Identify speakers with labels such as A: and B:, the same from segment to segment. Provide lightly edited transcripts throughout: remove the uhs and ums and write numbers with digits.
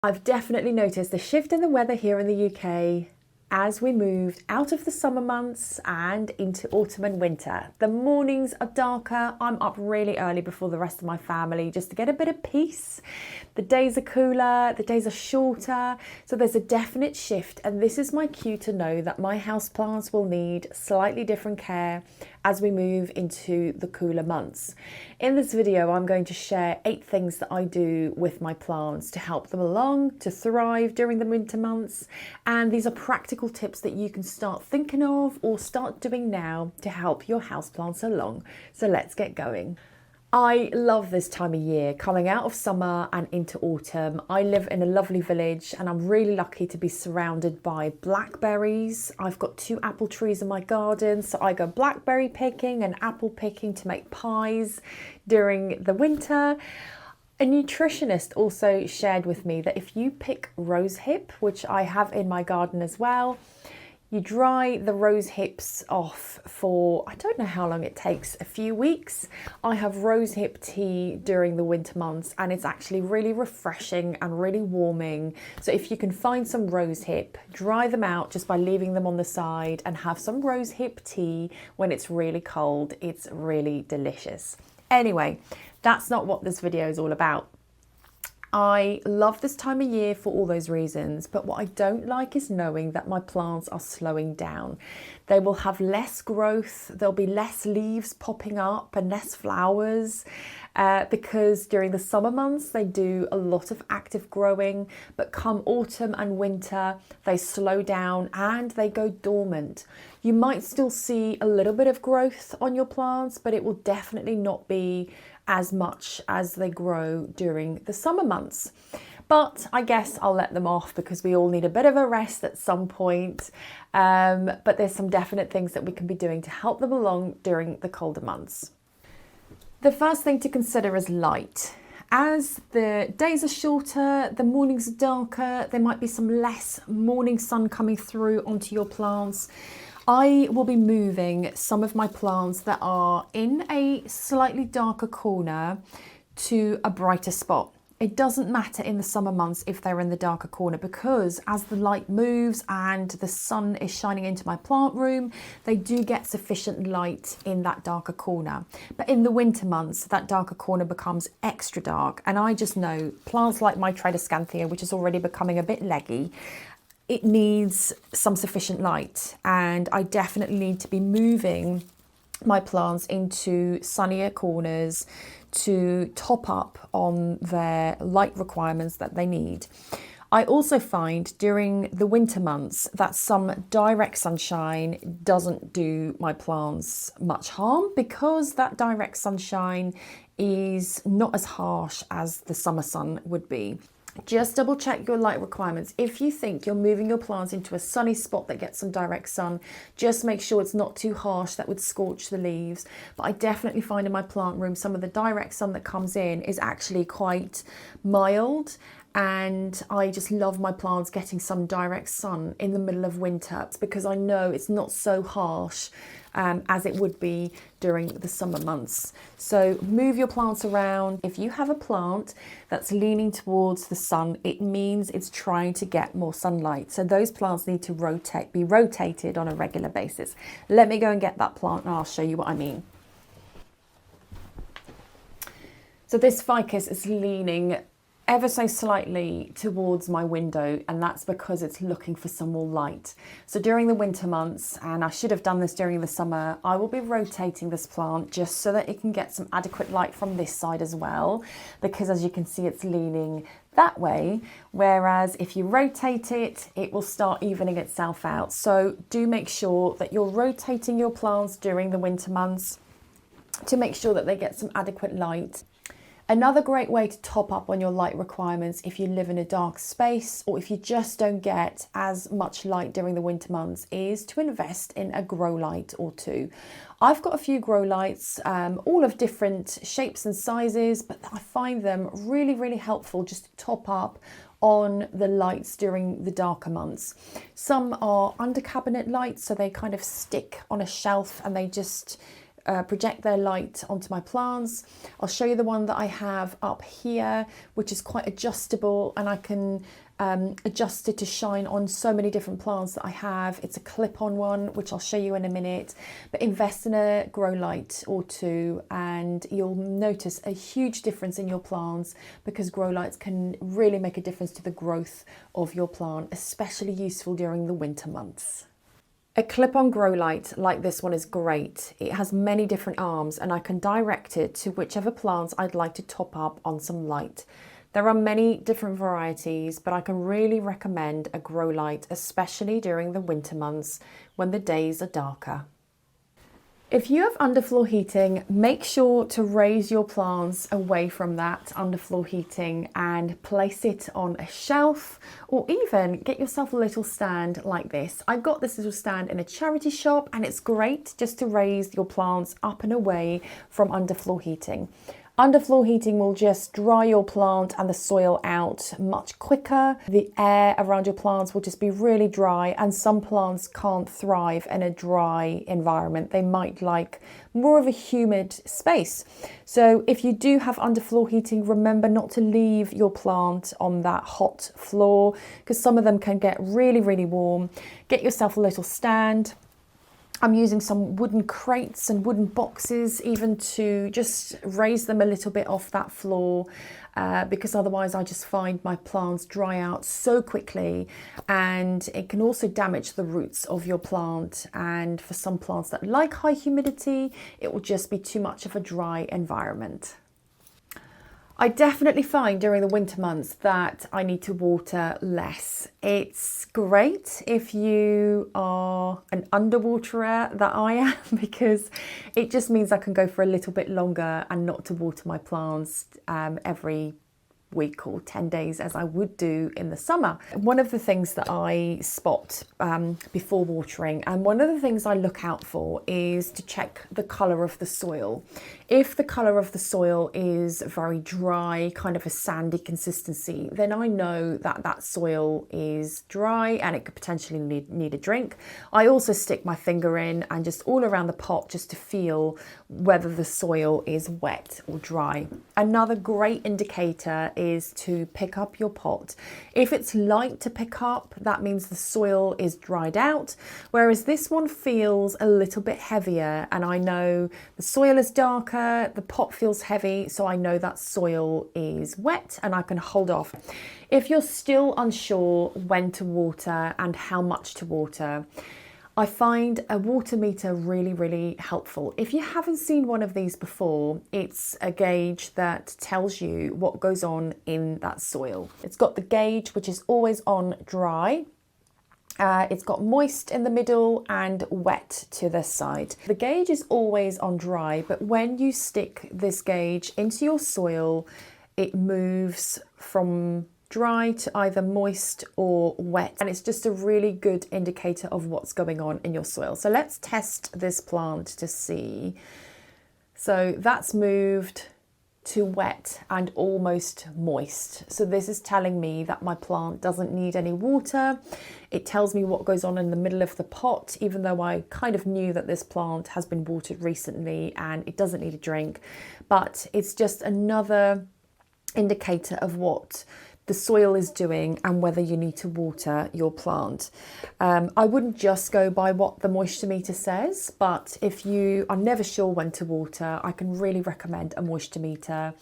A: I've definitely noticed the shift in the weather here in the UK as we moved out of the summer months and into autumn and winter. The mornings are darker. I'm up really early before the rest of my family just to get a bit of peace. The days are cooler, the days are shorter, so there's a definite shift, and this is my cue to know that my houseplants will need slightly different care as we move into the cooler months. In this video, I'm going to share 8 things that I do with my plants to help them along, to thrive during the winter months, and these are practical tips that you can start thinking of or start doing now to help your houseplants along. So let's get going. I love this time of year, coming out of summer and into autumn. I live in a lovely village and I'm really lucky to be surrounded by blackberries. I've got 2 apple trees in my garden, so I go blackberry picking and apple picking to make pies during the winter. A nutritionist also shared with me that if you pick rose hip, which I have in my garden as well, you dry the rose hips off for, I don't know how long it takes, a few weeks. I have rose hip tea during the winter months and it's actually really refreshing and really warming. So if you can find some rose hip, dry them out just by leaving them on the side and have some rose hip tea when it's really cold. It's really delicious. Anyway, that's not what this video is all about. I love this time of year for all those reasons, but what I don't like is knowing that my plants are slowing down. They will have less growth, there'll be less leaves popping up and less flowers because during the summer months they do a lot of active growing, but come autumn and winter they slow down and they go dormant. You might still see a little bit of growth on your plants, but it will definitely not be as much as they grow during the summer months. But I guess I'll let them off because we all need a bit of a rest at some point. But there's some definite things that we can be doing to help them along during the colder months. The first thing to consider is light. As the days are shorter, the mornings are darker, there might be some less morning sun coming through onto your plants. I will be moving some of my plants that are in a slightly darker corner to a brighter spot. It doesn't matter in the summer months if they're in the darker corner because as the light moves and the sun is shining into my plant room, they do get sufficient light in that darker corner. But in the winter months, that darker corner becomes extra dark. And I just know plants like my Tradescanthia, which is already becoming a bit leggy, it needs some sufficient light, and I definitely need to be moving my plants into sunnier corners to top up on their light requirements that they need. I also find during the winter months that some direct sunshine doesn't do my plants much harm because that direct sunshine is not as harsh as the summer sun would be. Just double check your light requirements. If you think you're moving your plants into a sunny spot that gets some direct sun, just make sure it's not too harsh that would scorch the leaves. But I definitely find in my plant room some of the direct sun that comes in is actually quite mild, and I just love my plants getting some direct sun in the middle of winter because I know it's not so harsh as it would be during the summer months. So move your plants around. If you have a plant that's leaning towards the sun, it means it's trying to get more sunlight. So those plants need to be rotated on a regular basis. Let me go and get that plant and I'll show you what I mean. So this ficus is leaning ever so slightly towards my window, and that's because it's looking for some more light. So during the winter months, and I should have done this during the summer, I will be rotating this plant just so that it can get some adequate light from this side as well, because as you can see it's leaning that way, whereas if you rotate it, it will start evening itself out. So do make sure that you're rotating your plants during the winter months to make sure that they get some adequate light. Another great way to top up on your light requirements if you live in a dark space or if you just don't get as much light during the winter months is to invest in a grow light or 2. I've got a few grow lights, all of different shapes and sizes, but I find them really, really helpful just to top up on the lights during the darker months. Some are under cabinet lights, so they kind of stick on a shelf and they just project their light onto my plants. I'll show you the one that I have up here, which is quite adjustable, and I can adjust it to shine on so many different plants that I have. It's a clip-on one, which I'll show you in a minute, but invest in a grow light or two and you'll notice a huge difference in your plants, because grow lights can really make a difference to the growth of your plant, especially useful during the winter months. A clip-on grow light like this one is great. It has many different arms and I can direct it to whichever plants I'd like to top up on some light. There are many different varieties, but I can really recommend a grow light, especially during the winter months when the days are darker. If you have underfloor heating, make sure to raise your plants away from that underfloor heating and place it on a shelf, or even get yourself a little stand like this. I got this little stand in a charity shop and it's great just to raise your plants up and away from underfloor heating. Underfloor heating will just dry your plant and the soil out much quicker. The air around your plants will just be really dry, and some plants can't thrive in a dry environment. They might like more of a humid space. So if you do have underfloor heating, remember not to leave your plant on that hot floor, because some of them can get really, really warm. Get yourself a little stand. I'm using some wooden crates and wooden boxes even to just raise them a little bit off that floor, because otherwise I just find my plants dry out so quickly, and it can also damage the roots of your plant. And for some plants that like high humidity, it will just be too much of a dry environment. I definitely find during the winter months that I need to water less. It's great if you are an underwaterer that I am, because it just means I can go for a little bit longer and not to water my plants every week or 10 days as I would do in the summer. One of the things that I spot before watering, and one of the things I look out for, is to check the colour of the soil. If the colour of the soil is very dry, kind of a sandy consistency, then I know that that soil is dry and it could potentially need a drink. I also stick my finger in and just all around the pot just to feel whether the soil is wet or dry. Another great indicator is to pick up your pot. If it's light to pick up, that means the soil is dried out, whereas this one feels a little bit heavier, and I know the soil is darker, the pot feels heavy, so I know that soil is wet and I can hold off. If you're still unsure when to water and how much to water, I find a water meter really, really helpful. If you haven't seen one of these before, it's a gauge that tells you what goes on in that soil. It's got the gauge, which is always on dry. It's got moist in the middle and wet to the side. The gauge is always on dry, but when you stick this gauge into your soil, it moves from dry to either moist or wet, and it's just a really good indicator of what's going on in your soil. So let's test this plant to see. So that's moved to wet and almost moist. So this is telling me that my plant doesn't need any water. It tells me what goes on in the middle of the pot, even though I kind of knew that this plant has been watered recently and it doesn't need a drink. But it's just another indicator of what the soil is doing and whether you need to water your plant. I wouldn't just go by what the moisture meter says, but if you are never sure when to water, I can really recommend a moisture meter.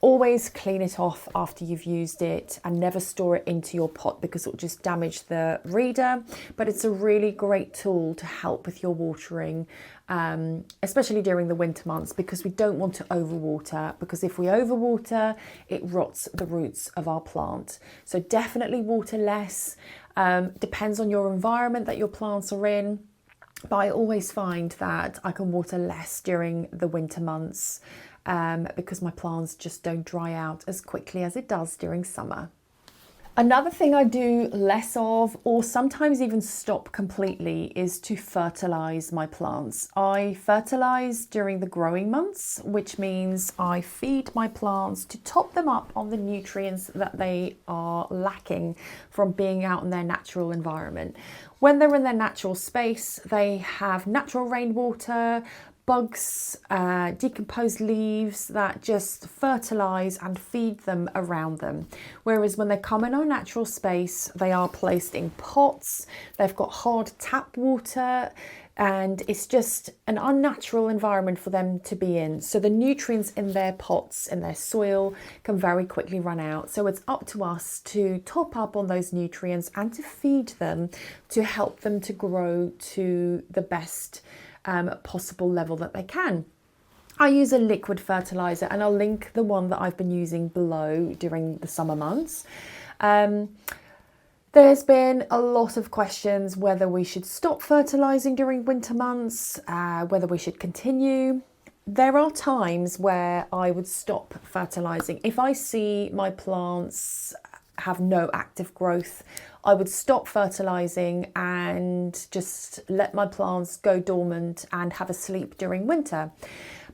A: Always clean it off after you've used it and never store it into your pot, because it will just damage the reader. But it's a really great tool to help with your watering, especially during the winter months, because we don't want to overwater, because if we overwater, it rots the roots of our plant. So definitely water less. Depends on your environment that your plants are in. But I always find that I can water less during the winter months, because my plants just don't dry out as quickly as it does during summer. Another thing I do less of, or sometimes even stop completely, is to fertilise my plants. I fertilise during the growing months, which means I feed my plants to top them up on the nutrients that they are lacking from being out in their natural environment. When they're in their natural space, they have natural rainwater, bugs, decomposed leaves that just fertilise and feed them around them. Whereas when they come in our natural space, they are placed in pots, they've got hard tap water, and it's just an unnatural environment for them to be in. So the nutrients in their pots, in their soil, can very quickly run out. So it's up to us to top up on those nutrients and to feed them to help them to grow to the best possible level that they can. I use a liquid fertiliser, and I'll link the one that I've been using below during the summer months. There's been a lot of questions whether we should stop fertilising during winter months, whether we should continue. There are times where I would stop fertilising. If I see my plants have no active growth, I would stop fertilising and just let my plants go dormant and have a sleep during winter.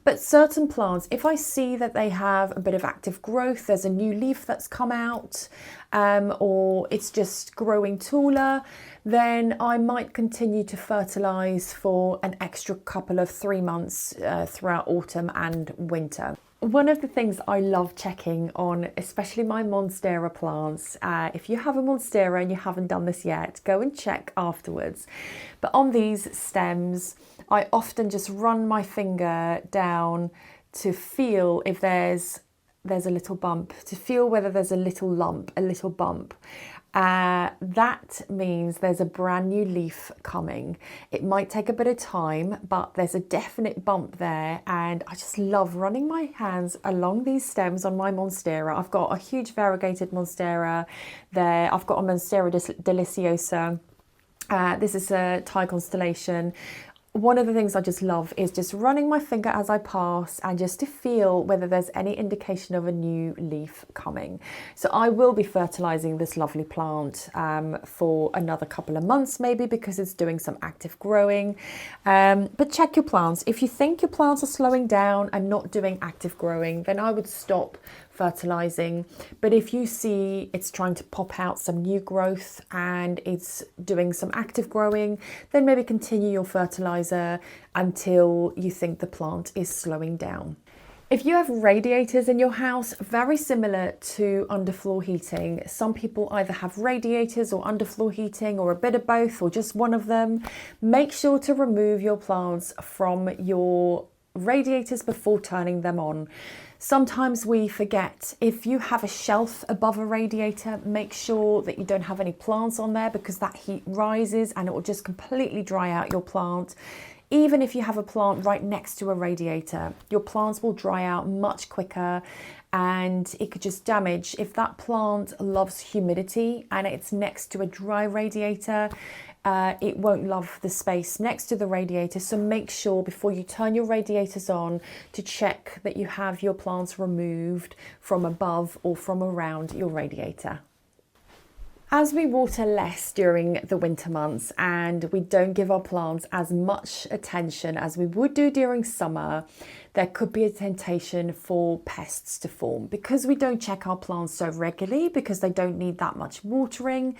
A: But certain plants, if I see that they have a bit of active growth, there's a new leaf that's come out, or it's just growing taller, then I might continue to fertilise for an extra couple of 3 months throughout autumn and winter. One of the things I love checking on, especially my Monstera plants, if you have a Monstera and you haven't done this yet, go and check afterwards. But on these stems, I often just run my finger down to feel if there's a little bump, to feel whether there's a little lump, a little bump. That means there's a brand new leaf coming. It might take a bit of time, but there's a definite bump there, and I just love running my hands along these stems on my Monstera. I've got a huge variegated Monstera there. I've got a Monstera deliciosa. This is a Thai constellation. One of the things I just love is just running my finger as I pass and just to feel whether there's any indication of a new leaf coming. So I will be fertilising this lovely plant for another couple of months maybe, because it's doing some active growing. But check your plants. If you think your plants are slowing down and not doing active growing, then I would stop fertilizing. But if you see it's trying to pop out some new growth and it's doing some active growing, then maybe continue your fertilizer until you think the plant is slowing down. If you have radiators in your house, very similar to underfloor heating, some people either have radiators or underfloor heating or a bit of both or just one of them. Make sure to remove your plants from your radiators before turning them on. Sometimes we forget. If you have a shelf above a radiator, make sure that you don't have any plants on there, because that heat rises and it will just completely dry out your plant. Even if you have a plant right next to a radiator, your plants will dry out much quicker and it could just damage. If that plant loves humidity and it's next to a dry radiator, it won't love the space next to the radiator. So make sure before you turn your radiators on to check that you have your plants removed from above or from around your radiator. As we water less during the winter months and we don't give our plants as much attention as we would do during summer, there could be a temptation for pests to form. Because we don't check our plants so regularly, because they don't need that much watering,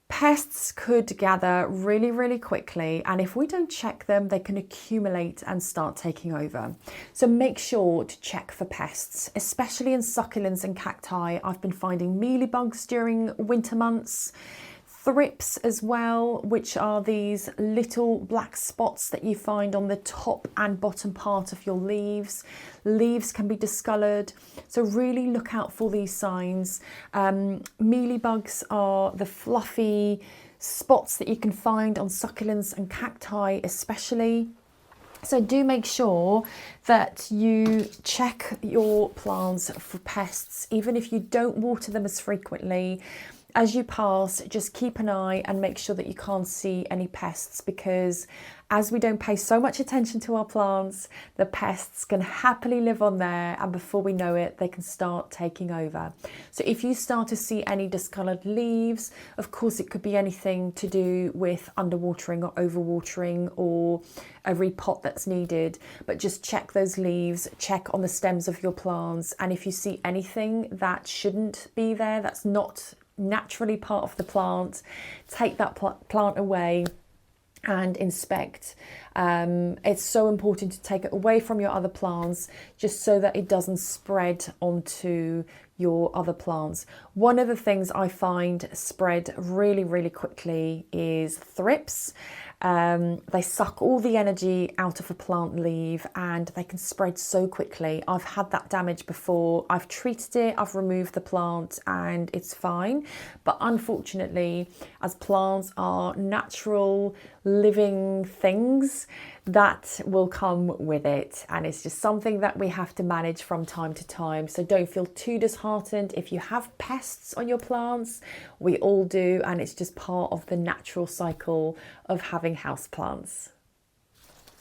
A: pests could gather really, really quickly, and if we don't check them, they can accumulate and start taking over. So make sure to check for pests, especially in succulents and cacti. I've been finding mealybugs during winter months, thrips as well, which are these little black spots that you find on the top and bottom part of your leaves. Leaves can be discoloured, so really look out for these signs. Mealybugs are the fluffy spots that you can find on succulents and cacti especially. So do make sure that you check your plants for pests, even if you don't water them as frequently. As you pass, just keep an eye and make sure that you can't see any pests, because as we don't pay so much attention to our plants, the pests can happily live on there, and before we know it, they can start taking over. So if you start to see any discoloured leaves, of course it could be anything to do with underwatering or overwatering or a repot that's needed, but just check those leaves, check on the stems of your plants, and if you see anything that shouldn't be there, that's not naturally part of the plant, take that plant away and inspect It's so important to take it away from your other plants just so that it doesn't spread onto your other plants. One of the things I find spread really, really quickly is thrips. They suck all the energy out of a plant leaf and they can spread so quickly. I've had that damage before. I've treated it, I've removed the plant and it's fine. But unfortunately, as plants are natural living things, that will come with it, and it's just something that we have to manage from time to time. So don't feel too disheartened if you have pests on your plants. We all do, and it's just part of the natural cycle of having houseplants.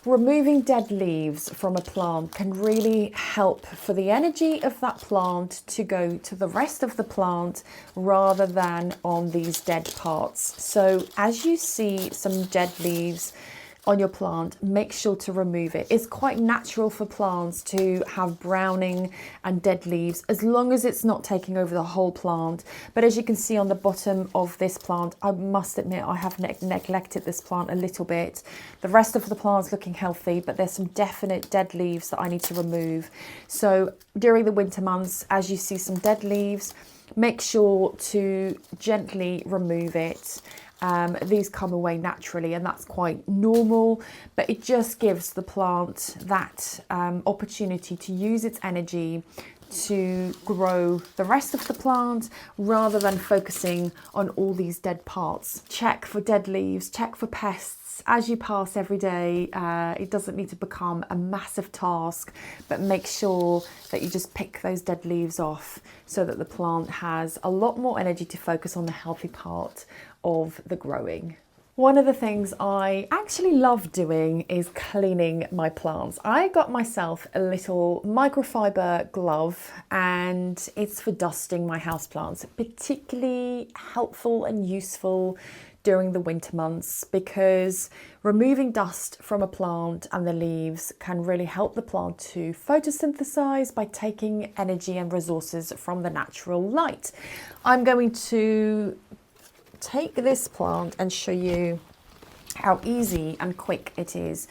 A: Removing dead leaves from a plant can really help for the energy of that plant to go to the rest of the plant rather than on these dead parts. So as you see some dead leaves on your plant, make sure to remove it. It's quite natural for plants to have browning and dead leaves as long as it's not taking over the whole plant. But as you can see on the bottom of this plant, I must admit I have neglected this plant a little bit. The rest of the plant's looking healthy, but there's some definite dead leaves that I need to remove. So during the winter months, as you see some dead leaves, make sure to gently remove it. These come away naturally and that's quite normal, but it just gives the plant that opportunity to use its energy to grow the rest of the plant rather than focusing on all these dead parts. Check for dead leaves, check for pests as you pass every day. It doesn't need to become a massive task, but make sure that you just pick those dead leaves off so that the plant has a lot more energy to focus on the healthy part of the growing. One of the things I actually love doing is cleaning my plants. I got myself a little microfiber glove and it's for dusting my houseplants, particularly helpful and useful during the winter months because removing dust from a plant and the leaves can really help the plant to photosynthesize by taking energy and resources from the natural light. I'm going to take this plant and show you how easy and quick it is.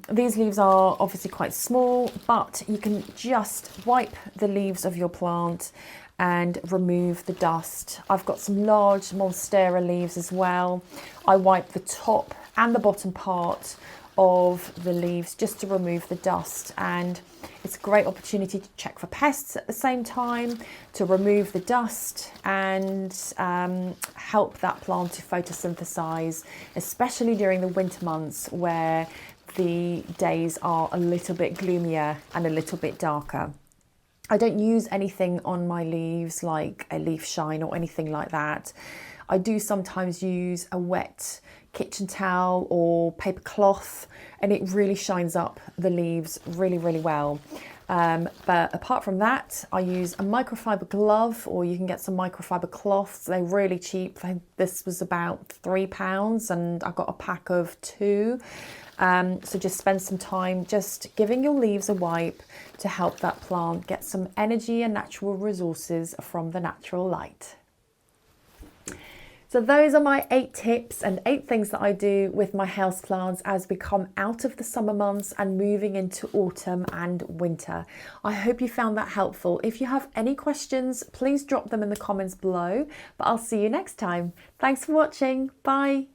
A: These leaves are obviously quite small, but you can just wipe the leaves of your plant and remove the dust. I've got some large Monstera leaves as well. I wipe the top and the bottom part of the leaves just to remove the dust, and it's a great opportunity to check for pests at the same time, to remove the dust and help that plant to photosynthesize, especially during the winter months where the days are a little bit gloomier and a little bit darker. I don't use anything on my leaves like a leaf shine or anything like that. I do sometimes use a wet kitchen towel or paper cloth and it really shines up the leaves really, really well. But apart from that, I use a microfiber glove, or you can get some microfiber cloths. They're really cheap. This was about £3 and I got a pack of 2. So just spend some time just giving your leaves a wipe to help that plant get some energy and natural resources from the natural light. So those are my 8 tips and 8 things that I do with my houseplants as we come out of the summer months and moving into autumn and winter. I hope you found that helpful. If you have any questions, please drop them in the comments below, but I'll see you next time. Thanks for watching. Bye.